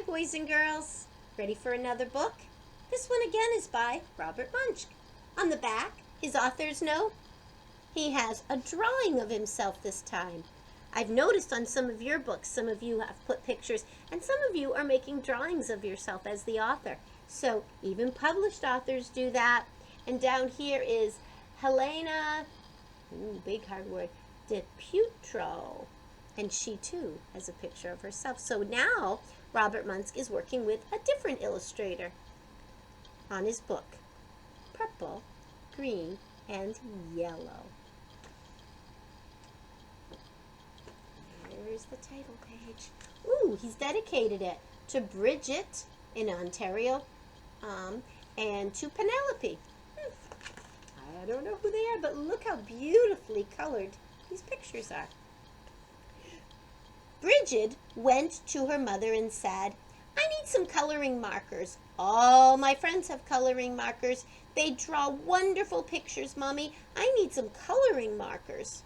boys and girls. Ready for another book? This one again is by Robert Munsch. On the back, his author's note, he has a drawing of himself this time. I've noticed on some of your books, some of you have put pictures, and some of you are making drawings of yourself as the author. So even published authors do that. And down here is Helena, big hard word, de Putro. And she too has a picture of herself. So now Robert Munsch is working with a different illustrator on his book. Purple, green, and yellow. Here's the title page. Ooh, he's dedicated it to Bridget in Ontario and to Penelope. I don't know who they are, but look how beautifully colored these pictures are. Bridget went to her mother and said, I need some coloring markers. All my friends have coloring markers. They draw wonderful pictures, Mommy. I need some coloring markers.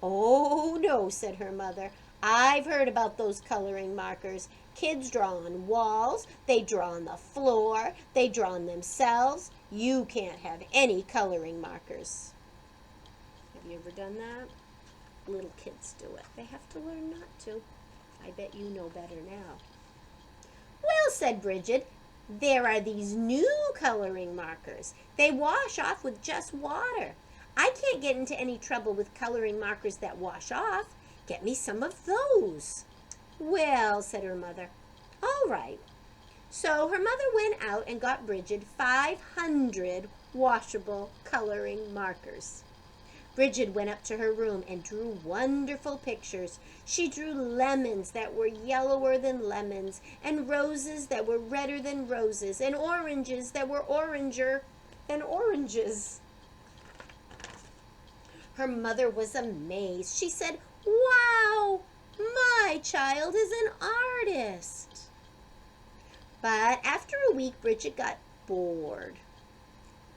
Oh, no, said her mother. I've heard about those coloring markers. Kids draw on walls. They draw on the floor. They draw on themselves. You can't have any coloring markers. Have you ever done that? Little kids do it. They have to learn not to. I bet you know better now. Well, said Bridget, there are these new coloring markers. They wash off with just water. I can't get into any trouble with coloring markers that wash off. Get me some of those. Well, said her mother, all right. So her mother went out and got Bridget 500 washable coloring markers. Bridget went up to her room and drew wonderful pictures. She drew lemons that were yellower than lemons, and roses that were redder than roses, and oranges that were oranger than oranges. Her mother was amazed. She said, wow, my child is an artist. But after a week, Bridget got bored.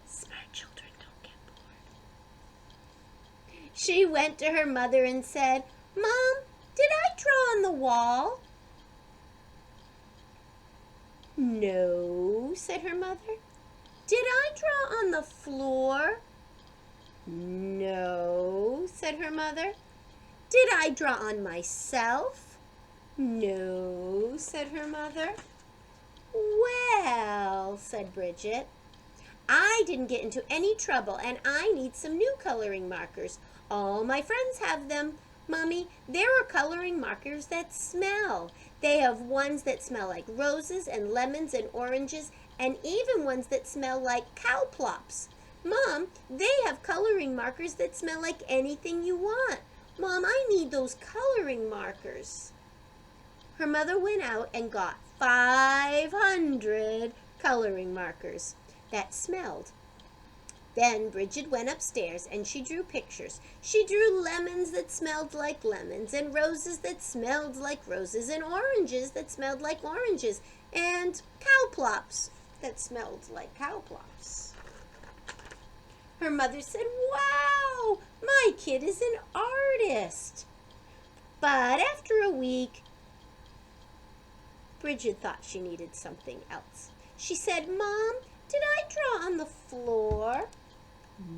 Smart children don't get bored. She went to her mother and said, Mom, did I draw on the wall? No, said her mother. Did I draw on the floor? No, said her mother. Did I draw on myself? No, said her mother. Well, said Bridget, I didn't get into any trouble and I need some new coloring markers. All my friends have them. Mommy, there are coloring markers that smell. They have ones that smell like roses and lemons and oranges, and even ones that smell like cow plops. Mom, they have coloring markers that smell like anything you want. Mom, I need those coloring markers. Her mother went out and got 500 coloring markers that smelled. Then Bridget went upstairs and she drew pictures. She drew lemons that smelled like lemons, and roses that smelled like roses, and oranges that smelled like oranges, and cow plops that smelled like cow plops. Her mother said, wow, my kid is an artist. But after a week, Bridget thought she needed something else. She said, Mom, did I draw on the floor?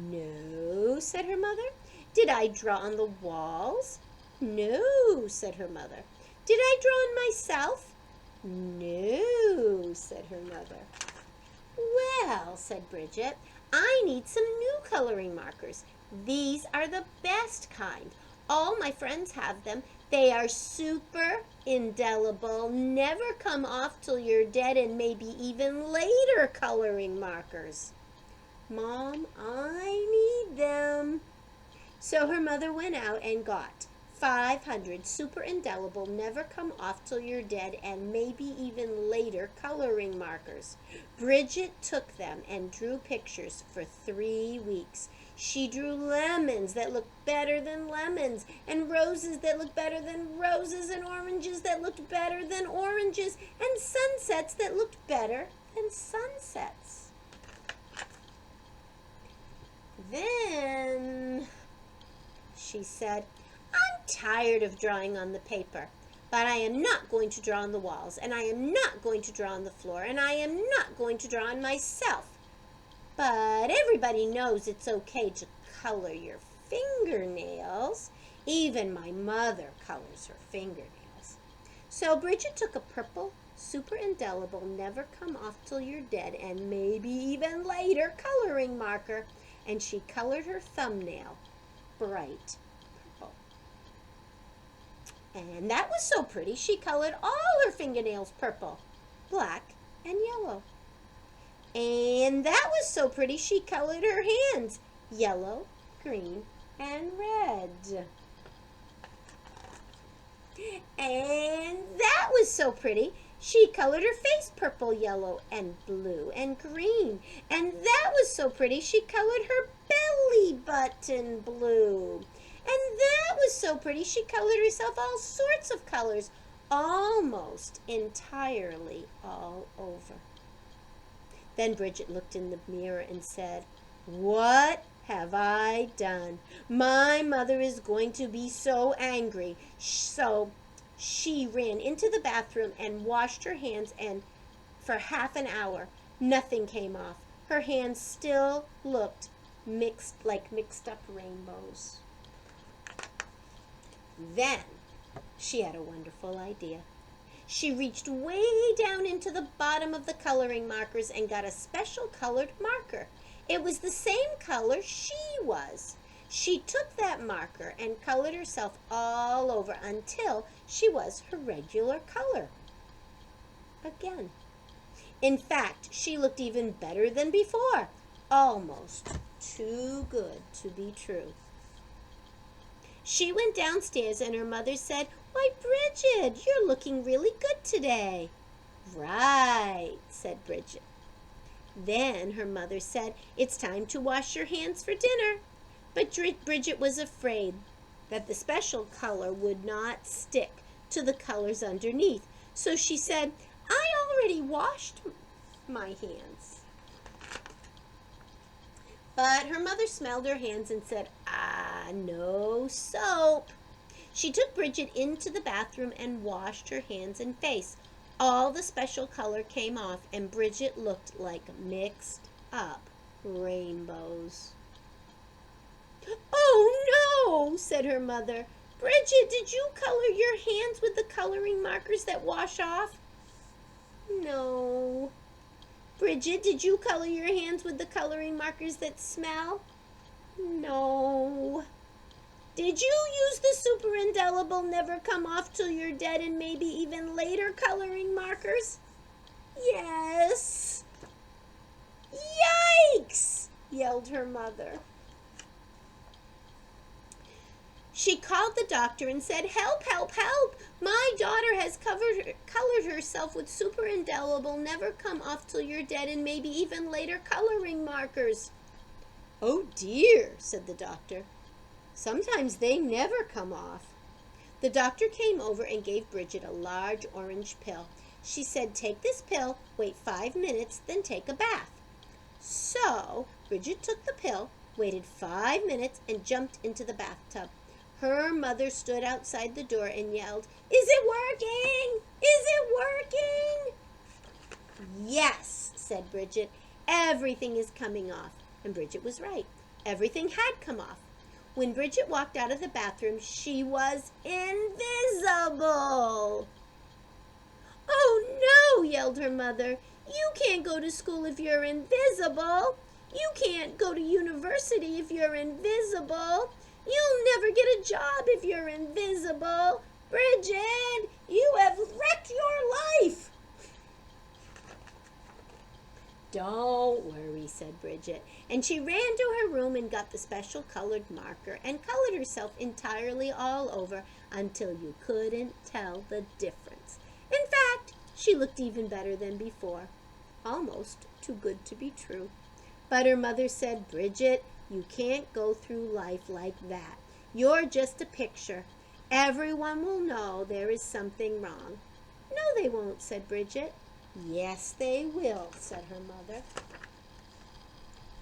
No, said her mother. Did I draw on the walls? No, said her mother. Did I draw on myself? No, said her mother. Well, said Bridget, I need some new coloring markers. These are the best kind. All my friends have them. They are super indelible, never come off till you're dead, and maybe even later coloring markers. Mom, I need them. So her mother went out and got 500 super indelible, never come off till you're dead, and maybe even later coloring markers. Bridget took them and drew pictures for 3 weeks. She drew lemons that looked better than lemons, and roses that looked better than roses, and oranges that looked better than oranges, and sunsets that looked better than sunsets. Then she said, I'm tired of drawing on the paper. But I am not going to draw on the walls, and I am not going to draw on the floor, and I am not going to draw on myself. But everybody knows it's okay to color your fingernails. Even my mother colors her fingernails. So Bridget took a purple, super indelible, never come off till you're dead, and maybe even later coloring marker, and she colored her thumbnail bright purple. And that was so pretty, she colored all her fingernails purple, black, and yellow. And that was so pretty, she colored her hands yellow, green, and red. And that was so pretty, she colored her face purple, yellow, and blue, and green. And that was so pretty, she colored her belly button blue. And that was so pretty, she colored herself all sorts of colors, almost entirely all over. Then Bridget looked in the mirror and said, "What have I done? My mother is going to be so angry." So she ran into the bathroom and washed her hands, and for half an hour, nothing came off. Her hands still looked mixed up rainbows. Then she had a wonderful idea. She reached way down into the bottom of the coloring markers and got a special colored marker. It was the same color she was. She took that marker and colored herself all over until she was her regular color again. In fact, she looked even better than before. Almost too good to be true. She went downstairs and her mother said, "Why, Bridget, you're looking really good today." "Right," said Bridget. Then her mother said, "It's time to wash your hands for dinner." But Bridget was afraid that the special color would not stick to the colors underneath. So she said, "I already washed my hands." But her mother smelled her hands and said, "No soap." She took Bridget into the bathroom and washed her hands and face. All the special color came off, and Bridget looked like mixed up rainbows. "Oh no," said her mother. "Bridget, did you color your hands with the coloring markers that wash off?" "No." "Bridget, did you color your hands with the coloring markers that smell?" "No." "Did you use the super indelible, never come off till you're dead, and maybe even later coloring markers?" "Yes." "Yikes!" yelled her mother. She called the doctor and said, "Help, help, help! My daughter has colored herself with super indelible, never come off till you're dead, and maybe even later coloring markers." "Oh dear," said the doctor. "Sometimes they never come off." The doctor came over and gave Bridget a large orange pill. She said, "Take this pill, wait 5 minutes, then take a bath." So Bridget took the pill, waited 5 minutes, and jumped into the bathtub. Her mother stood outside the door and yelled, "Is it working? Is it working?" "Yes," said Bridget. "Everything is coming off." And Bridget was right. Everything had come off. When Bridget walked out of the bathroom, she was invisible. "Oh no," yelled her mother. "You can't go to school if you're invisible. You can't go to university if you're invisible. You'll never get a job if you're invisible. Bridget, you have wrecked your life." "Don't worry," said Bridget, and she ran to her room and got the special colored marker and colored herself entirely all over until you couldn't tell the difference. In fact, she looked even better than before. Almost too good to be true. But her mother said, "Bridget, you can't go through life like that. You're just a picture. Everyone will know there is something wrong." "No, they won't," said Bridget. "Yes, they will," said her mother.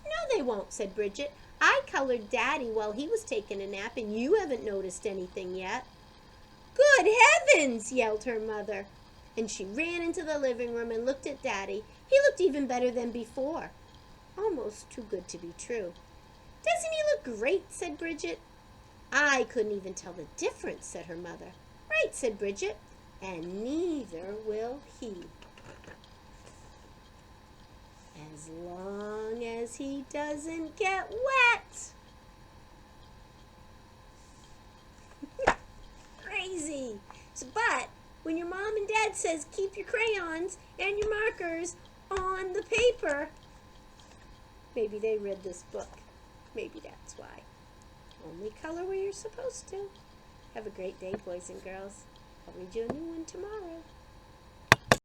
"No, they won't," said Bridget. "I colored Daddy while he was taking a nap, and you haven't noticed anything yet." Good heavens, yelled her mother. And she ran into the living room and looked at Daddy. He looked even better than before. Almost too good to be true. Doesn't he look great? Said Bridget. I couldn't even tell the difference, said her mother. Right, said Bridget. And neither will he. As long as he doesn't get wet. Crazy. But when your mom and dad says keep your crayons and your markers on the paper, maybe they read this book. Maybe that's why. Only color where you're supposed to. Have a great day, boys and girls. I'll read you a new one tomorrow.